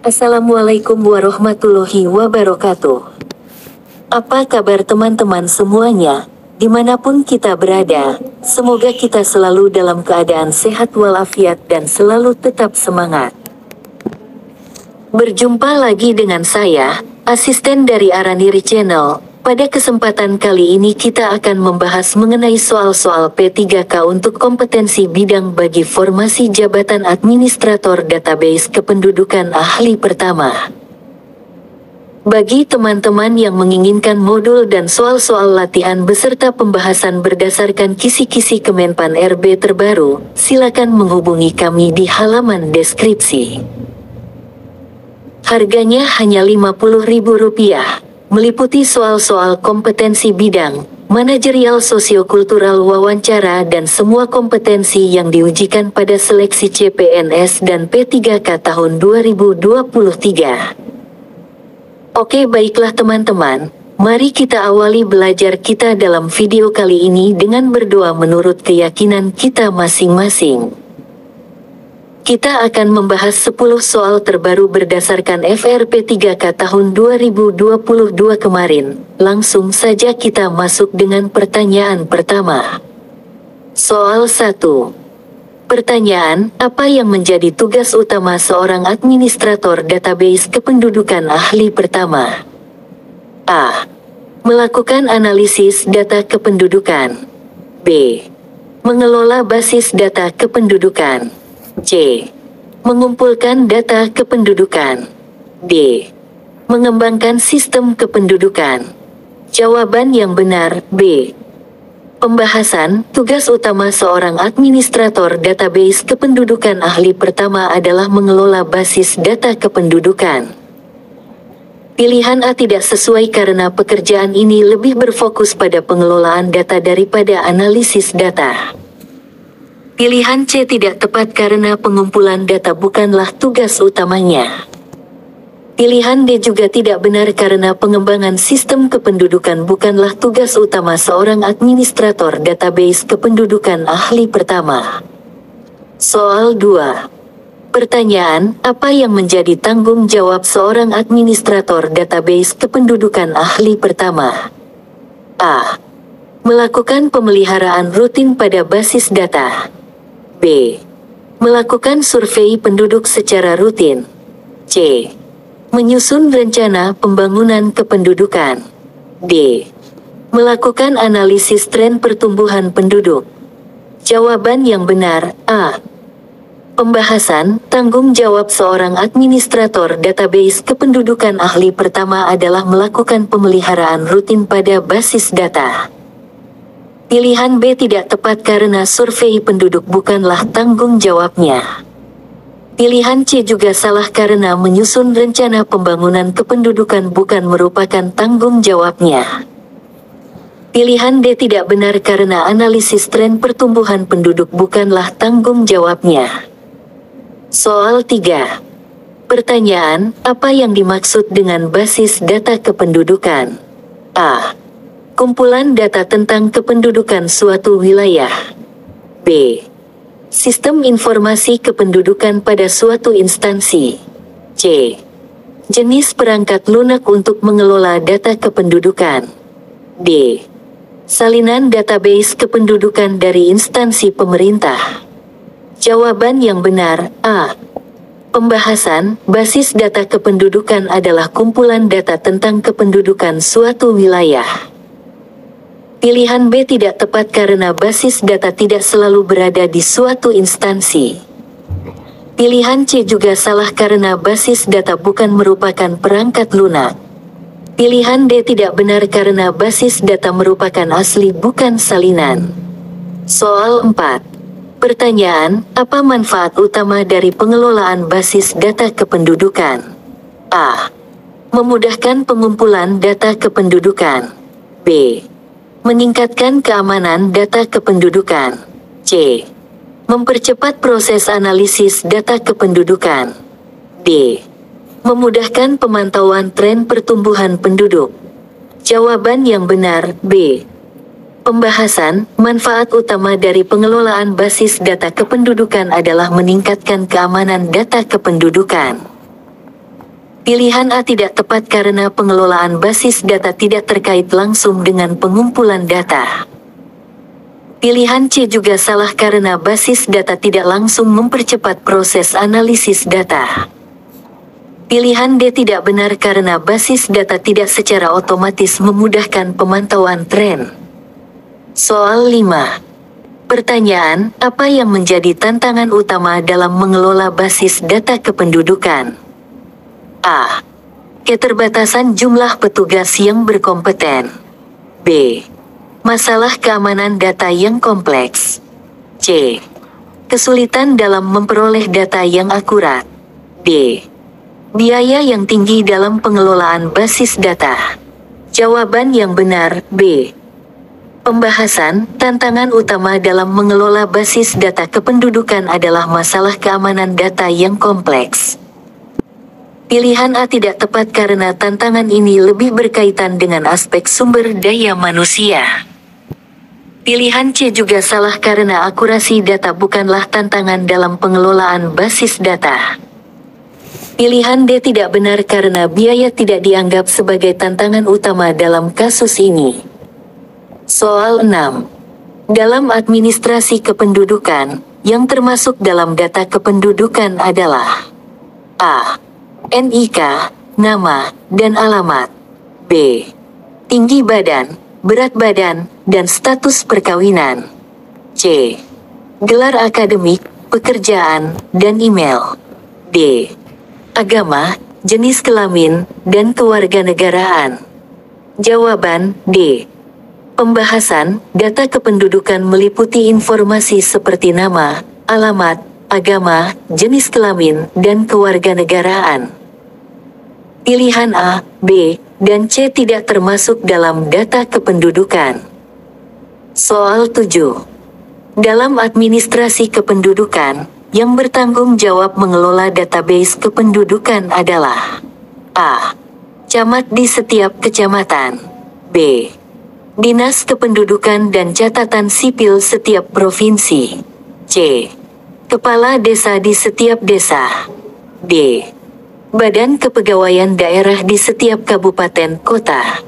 Assalamualaikum warahmatullahi wabarakatuh. Apa kabar teman-teman semuanya? Dimanapun kita berada, semoga kita selalu dalam keadaan sehat walafiat dan selalu tetap semangat. Berjumpa lagi dengan saya, asisten dari Araniri Channel. Pada kesempatan kali ini kita akan membahas mengenai soal-soal P3K untuk kompetensi bidang bagi formasi jabatan administrator database kependudukan ahli pertama. Bagi teman-teman yang menginginkan modul dan soal-soal latihan beserta pembahasan berdasarkan kisi-kisi Kemenpan RB terbaru, silakan menghubungi kami di halaman deskripsi. Harganya hanya Rp50.000. Meliputi soal-soal kompetensi bidang, manajerial sosiokultural wawancara dan semua kompetensi yang diujikan pada seleksi CPNS dan P3K tahun 2023. Oke, baiklah teman-teman, mari kita awali belajar kita dalam video kali ini dengan berdoa menurut keyakinan kita masing-masing. Kita akan membahas 10 soal terbaru berdasarkan FRP 3K tahun 2022 kemarin. Langsung saja kita masuk dengan pertanyaan pertama. Soal 1. Pertanyaan, apa yang menjadi tugas utama seorang administrator database kependudukan ahli pertama? A. Melakukan analisis data kependudukan. B. Mengelola basis data kependudukan. C. Mengumpulkan data kependudukan. D. Mengembangkan sistem kependudukan. Jawaban yang benar, B. Pembahasan, tugas utama seorang administrator database kependudukan ahli pertama adalah mengelola basis data kependudukan. Pilihan A tidak sesuai karena pekerjaan ini lebih berfokus pada pengelolaan data daripada analisis data. Pilihan C tidak tepat karena pengumpulan data bukanlah tugas utamanya. Pilihan D juga tidak benar karena pengembangan sistem kependudukan bukanlah tugas utama seorang administrator database kependudukan ahli pertama. Soal 2. Pertanyaan, apa yang menjadi tanggung jawab seorang administrator database kependudukan ahli pertama? A. Melakukan pemeliharaan rutin pada basis data. B. Melakukan survei penduduk secara rutin. C. Menyusun rencana pembangunan kependudukan. D. Melakukan analisis tren pertumbuhan penduduk. Jawaban yang benar, A. Pembahasan, tanggung jawab seorang administrator database kependudukan ahli pertama adalah melakukan pemeliharaan rutin pada basis data. Pilihan B tidak tepat karena survei penduduk bukanlah tanggung jawabnya. Pilihan C juga salah karena menyusun rencana pembangunan kependudukan bukan merupakan tanggung jawabnya. Pilihan D tidak benar karena analisis tren pertumbuhan penduduk bukanlah tanggung jawabnya. Soal 3. Pertanyaan, apa yang dimaksud dengan basis data kependudukan? A. Kumpulan data tentang kependudukan suatu wilayah. B. Sistem informasi kependudukan pada suatu instansi. C. Jenis perangkat lunak untuk mengelola data kependudukan. D. Salinan database kependudukan dari instansi pemerintah. Jawaban yang benar, A. Pembahasan, basis data kependudukan adalah kumpulan data tentang kependudukan suatu wilayah. Pilihan B tidak tepat karena basis data tidak selalu berada di suatu instansi. Pilihan C juga salah karena basis data bukan merupakan perangkat lunak. Pilihan D tidak benar karena basis data merupakan asli bukan salinan. Soal 4. Pertanyaan, apa manfaat utama dari pengelolaan basis data kependudukan? A. Memudahkan pengumpulan data kependudukan. B. Meningkatkan keamanan data kependudukan. C. Mempercepat proses analisis data kependudukan. D. Memudahkan pemantauan tren pertumbuhan penduduk. Jawaban yang benar, B. Pembahasan, manfaat utama dari pengelolaan basis data kependudukan adalah meningkatkan keamanan data kependudukan. Pilihan A tidak tepat karena pengelolaan basis data tidak terkait langsung dengan pengumpulan data. Pilihan C juga salah karena basis data tidak langsung mempercepat proses analisis data. Pilihan D tidak benar karena basis data tidak secara otomatis memudahkan pemantauan tren. Soal 5. Pertanyaan, apa yang menjadi tantangan utama dalam mengelola basis data kependudukan? A. Keterbatasan jumlah petugas yang berkompeten. B. Masalah keamanan data yang kompleks. C. Kesulitan dalam memperoleh data yang akurat. D. Biaya yang tinggi dalam pengelolaan basis data. Jawaban yang benar, B. Pembahasan, tantangan utama dalam mengelola basis data kependudukan adalah masalah keamanan data yang kompleks. Pilihan A tidak tepat karena tantangan ini lebih berkaitan dengan aspek sumber daya manusia. Pilihan C juga salah karena akurasi data bukanlah tantangan dalam pengelolaan basis data. Pilihan D tidak benar karena biaya tidak dianggap sebagai tantangan utama dalam kasus ini. Soal 6. Dalam administrasi kependudukan, yang termasuk dalam data kependudukan adalah A. NIK, nama, dan alamat. B. Tinggi badan, berat badan, dan status perkawinan. C. Gelar akademik, pekerjaan, dan email. D. Agama, jenis kelamin, dan kewarganegaraan. Jawaban, D. Pembahasan, data kependudukan meliputi informasi seperti nama, alamat, agama, jenis kelamin, dan kewarganegaraan. Pilihan A, B, dan C tidak termasuk dalam data kependudukan. Soal 7. Dalam administrasi kependudukan, yang bertanggung jawab mengelola database kependudukan adalah A. Camat di setiap kecamatan. B. Dinas Kependudukan dan Catatan Sipil setiap provinsi. C. Kepala desa di setiap desa. D. Badan Kepegawaian Daerah di setiap kabupaten kota.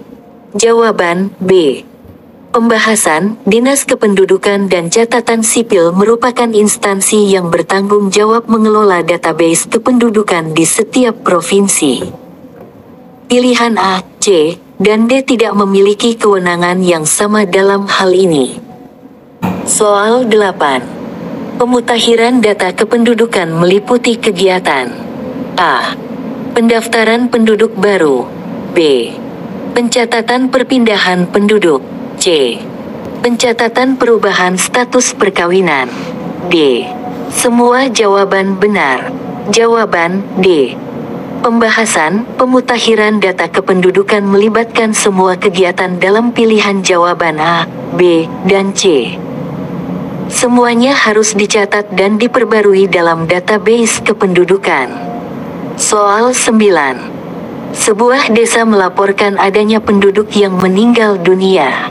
Jawaban, B. Pembahasan, Dinas Kependudukan dan Catatan Sipil merupakan instansi yang bertanggung jawab mengelola database kependudukan di setiap provinsi. Pilihan A, C, dan D tidak memiliki kewenangan yang sama dalam hal ini. Soal 8. Pemutakhiran data kependudukan meliputi kegiatan A. Pendaftaran penduduk baru. B. Pencatatan perpindahan penduduk. C. Pencatatan perubahan status perkawinan. D. Semua jawaban benar. Jawaban, D. Pembahasan, pemutakhiran data kependudukan melibatkan semua kegiatan dalam pilihan jawaban A, B, dan C. Semuanya harus dicatat dan diperbarui dalam database kependudukan. Soal 9. Sebuah desa melaporkan adanya penduduk yang meninggal dunia.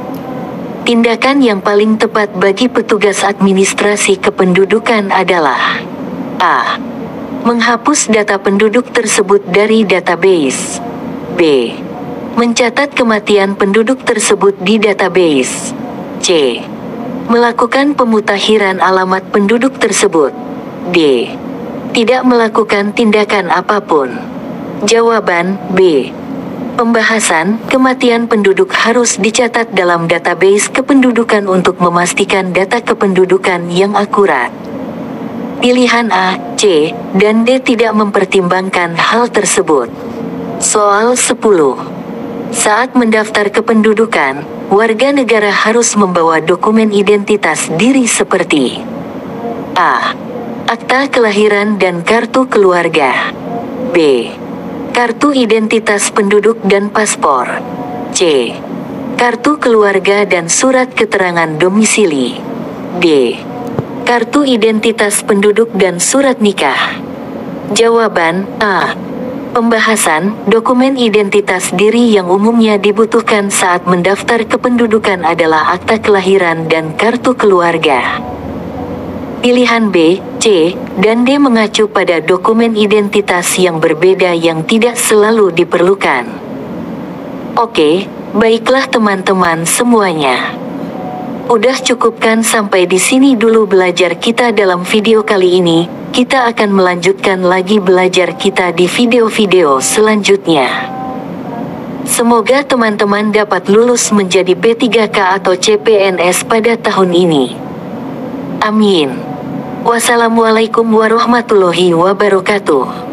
Tindakan yang paling tepat bagi petugas administrasi kependudukan adalah A. Menghapus data penduduk tersebut dari database. B. Mencatat kematian penduduk tersebut di database. C. Melakukan pemutakhiran alamat penduduk tersebut. D. Tidak melakukan tindakan apapun. Jawaban, B. Pembahasan, kematian penduduk harus dicatat dalam database kependudukan untuk memastikan data kependudukan yang akurat. Pilihan A, C, dan D tidak mempertimbangkan hal tersebut. Soal 10. Saat mendaftar kependudukan, warga negara harus membawa dokumen identitas diri seperti A. Akta kelahiran dan kartu keluarga. B. Kartu identitas penduduk dan paspor. C. Kartu keluarga dan surat keterangan domisili. D. Kartu identitas penduduk dan surat nikah. Jawaban, A. Pembahasan, dokumen identitas diri yang umumnya dibutuhkan saat mendaftar kependudukan adalah akta kelahiran dan kartu keluarga. Pilihan B, C, dan D mengacu pada dokumen identitas yang berbeda yang tidak selalu diperlukan. Oke, baiklah teman-teman semuanya. Udah cukupkan sampai di sini dulu belajar kita dalam video kali ini. Kita akan melanjutkan lagi belajar kita di video-video selanjutnya. Semoga teman-teman dapat lulus menjadi P3K atau CPNS pada tahun ini. Amin. Wassalamualaikum warahmatullahi wabarakatuh.